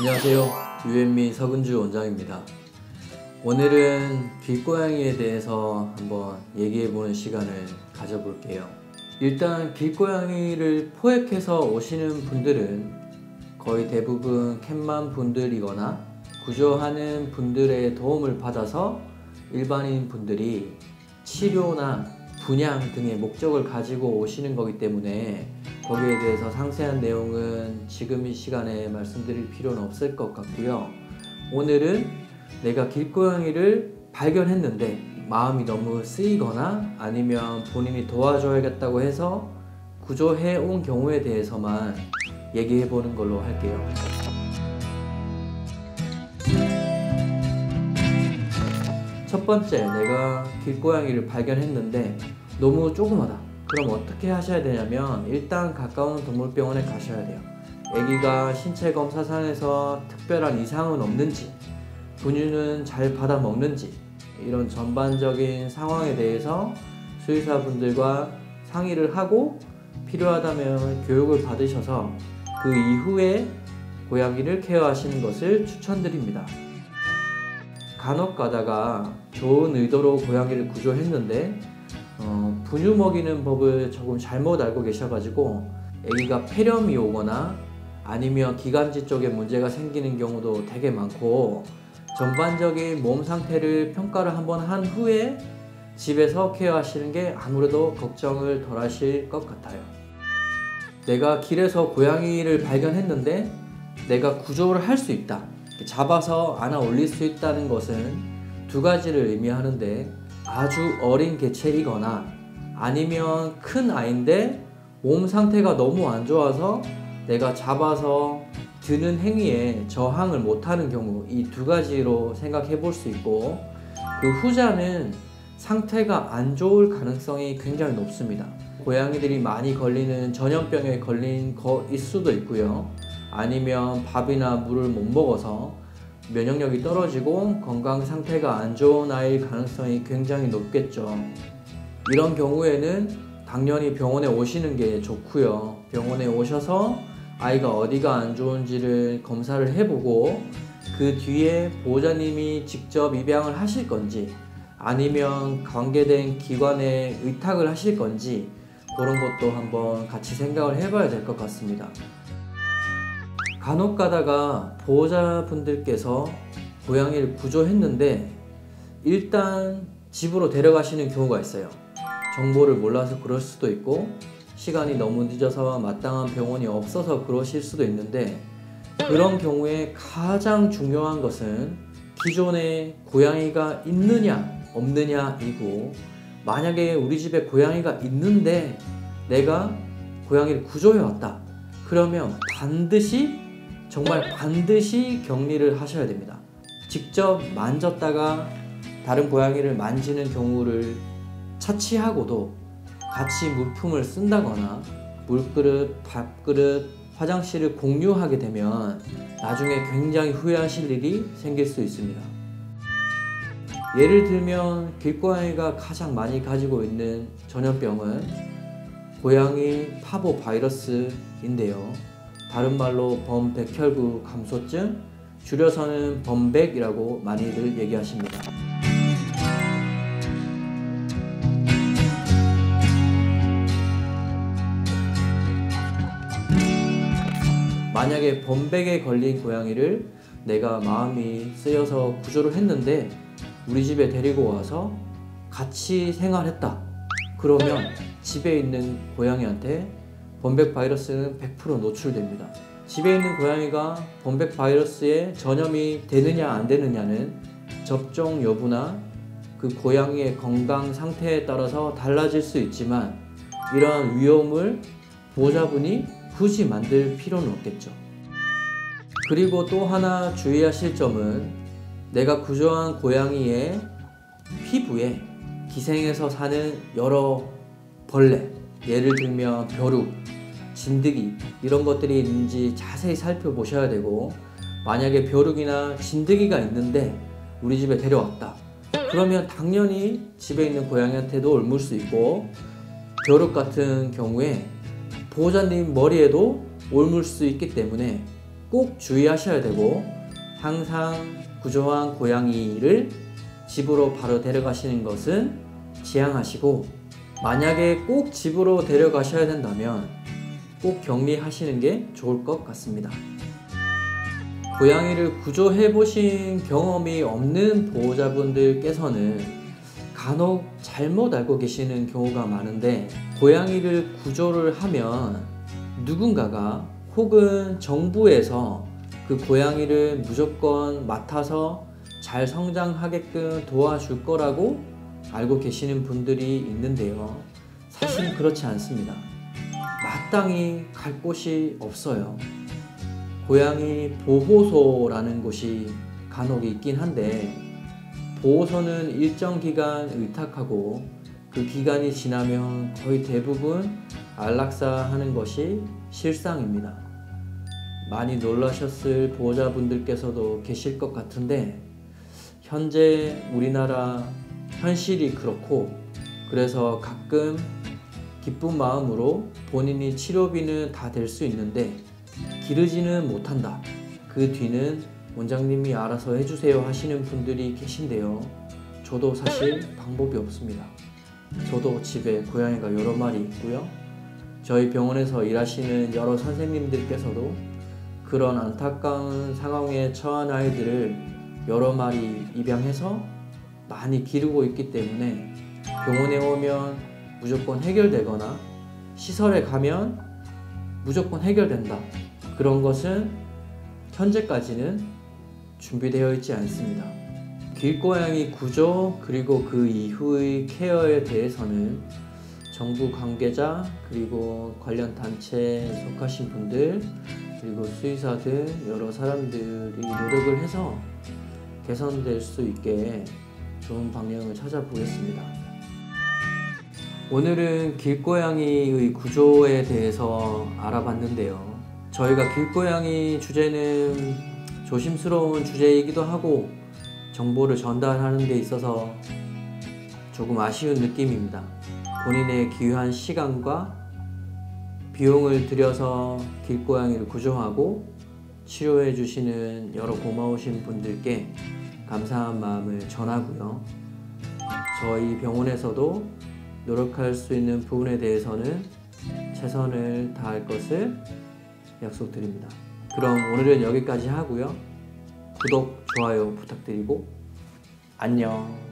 안녕하세요. 유앤미 서근주 원장입니다. 오늘은 길고양이에 대해서 한번 얘기해보는 시간을 가져볼게요. 일단 길고양이를 포획해서 오시는 분들은 거의 대부분 캣맘 분들이거나 구조하는 분들의 도움을 받아서 일반인 분들이 치료나 분양 등의 목적을 가지고 오시는 거기 때문에 거기에 대해서 상세한 내용은 지금 이 시간에 말씀드릴 필요는 없을 것 같고요. 오늘은 내가 길고양이를 발견했는데 마음이 너무 쓰이거나 아니면 본인이 도와줘야겠다고 해서 구조해 온 경우에 대해서만 얘기해 보는 걸로 할게요. 첫 번째, 내가 길고양이를 발견했는데 너무 조그마다. 그럼 어떻게 하셔야 되냐면 일단 가까운 동물병원에 가셔야 돼요. 아기가 신체 검사상에서 특별한 이상은 없는지, 분유는 잘 받아 먹는지, 이런 전반적인 상황에 대해서 수의사분들과 상의를 하고 필요하다면 교육을 받으셔서 그 이후에 고양이를 케어하시는 것을 추천드립니다. 간혹 가다가 좋은 의도로 고양이를 구조했는데 분유 먹이는 법을 조금 잘못 알고 계셔가지고 아기가 폐렴이 오거나 아니면 기관지 쪽에 문제가 생기는 경우도 되게 많고, 전반적인 몸 상태를 평가를 한번 한 후에 집에서 케어하시는 게 아무래도 걱정을 덜 하실 것 같아요. 내가 길에서 고양이를 발견했는데 내가 구조를 할 수 있다, 잡아서 안아 올릴 수 있다는 것은 두 가지를 의미하는데, 아주 어린 개체이거나 아니면 큰 아이인데 몸 상태가 너무 안 좋아서 내가 잡아서 드는 행위에 저항을 못하는 경우, 이 두 가지로 생각해 볼 수 있고, 그 후자는 상태가 안 좋을 가능성이 굉장히 높습니다. 고양이들이 많이 걸리는 전염병에 걸린 거일 수도 있고요. 아니면 밥이나 물을 못 먹어서 면역력이 떨어지고 건강 상태가 안 좋은 아이일 가능성이 굉장히 높겠죠. 이런 경우에는 당연히 병원에 오시는 게 좋고요. 병원에 오셔서 아이가 어디가 안 좋은지를 검사를 해보고 그 뒤에 보호자님이 직접 입양을 하실 건지 아니면 관계된 기관에 의탁을 하실 건지 그런 것도 한번 같이 생각을 해봐야 될 것 같습니다. 간혹 가다가 보호자분들께서 고양이를 구조했는데 일단 집으로 데려가시는 경우가 있어요. 정보를 몰라서 그럴 수도 있고, 시간이 너무 늦어서 마땅한 병원이 없어서 그러실 수도 있는데, 그런 경우에 가장 중요한 것은 기존에 고양이가 있느냐 없느냐이고, 만약에 우리 집에 고양이가 있는데 내가 고양이를 구조해 왔다, 그러면 정말 반드시 격리를 하셔야 됩니다. 직접 만졌다가 다른 고양이를 만지는 경우를 차치하고도 같이 물품을 쓴다거나 물그릇, 밥그릇, 화장실을 공유하게 되면 나중에 굉장히 후회하실 일이 생길 수 있습니다. 예를 들면 길고양이가 가장 많이 가지고 있는 전염병은 고양이 파보 바이러스인데요. 다른 말로 범백혈구 감소증, 줄여서는 범백이라고 많이들 얘기하십니다. 만약에 범백에 걸린 고양이를 내가 마음이 쓰여서 구조를 했는데 우리 집에 데리고 와서 같이 생활했다, 그러면 집에 있는 고양이한테 범백 바이러스는 100% 노출됩니다. 집에 있는 고양이가 범백 바이러스에 전염이 되느냐 안 되느냐는 접종 여부나 그 고양이의 건강 상태에 따라서 달라질 수 있지만, 이러한 위험을 보호자분이 굳이 만들 필요는 없겠죠. 그리고 또 하나 주의하실 점은, 내가 구조한 고양이의 피부에 기생해서 사는 여러 벌레, 예를 들면 벼룩, 진드기, 이런 것들이 있는지 자세히 살펴보셔야 되고, 만약에 벼룩이나 진드기가 있는데 우리 집에 데려왔다, 그러면 당연히 집에 있는 고양이한테도 옮을 수 있고, 벼룩 같은 경우에 보호자님 머리에도 옮을 수 있기 때문에 꼭 주의하셔야 되고, 항상 구조한 고양이를 집으로 바로 데려가시는 것은 지양하시고, 만약에 꼭 집으로 데려가셔야 된다면 꼭 격리하시는 게 좋을 것 같습니다. 고양이를 구조해 보신 경험이 없는 보호자분들께서는 간혹 잘못 알고 계시는 경우가 많은데, 고양이를 구조를 하면 누군가가 혹은 정부에서 그 고양이를 무조건 맡아서 잘 성장하게끔 도와줄 거라고 알고 계시는 분들이 있는데요. 사실은 그렇지 않습니다. 마땅히 갈 곳이 없어요. 고양이 보호소라는 곳이 간혹 있긴 한데, 보호소는 일정 기간 의탁하고 그 기간이 지나면 거의 대부분 안락사하는 것이 실상입니다. 많이 놀라셨을 보호자분들께서도 계실 것 같은데, 현재 우리나라 현실이 그렇고, 그래서 가끔 기쁜 마음으로 본인이 치료비는 다 될 수 있는데 기르지는 못한다, 그 뒤는 원장님이 알아서 해주세요 하시는 분들이 계신데요. 저도 사실 방법이 없습니다. 저도 집에 고양이가 여러 마리 있고요. 저희 병원에서 일하시는 여러 선생님들께서도 그런 안타까운 상황에 처한 아이들을 여러 마리 입양해서 많이 기르고 있기 때문에, 병원에 오면 무조건 해결되거나 시설에 가면 무조건 해결된다, 그런 것은 현재까지는 준비되어 있지 않습니다. 길고양이 구조 그리고 그 이후의 케어에 대해서는 정부 관계자 그리고 관련 단체에 속하신 분들 그리고 수의사 등 여러 사람들이 노력을 해서 개선될 수 있게 좋은 방향을 찾아보겠습니다. 오늘은 길고양이의 구조에 대해서 알아봤는데요. 저희가 길고양이 주제는 조심스러운 주제이기도 하고 정보를 전달하는 데 있어서 조금 아쉬운 느낌입니다. 본인의 귀한 시간과 비용을 들여서 길고양이를 구조하고 치료해 주시는 여러 고마우신 분들께 감사한 마음을 전하고요. 저희 병원에서도 노력할 수 있는 부분에 대해서는 최선을 다할 것을 약속드립니다. 그럼 오늘은 여기까지 하고요. 구독, 좋아요 부탁드리고 안녕.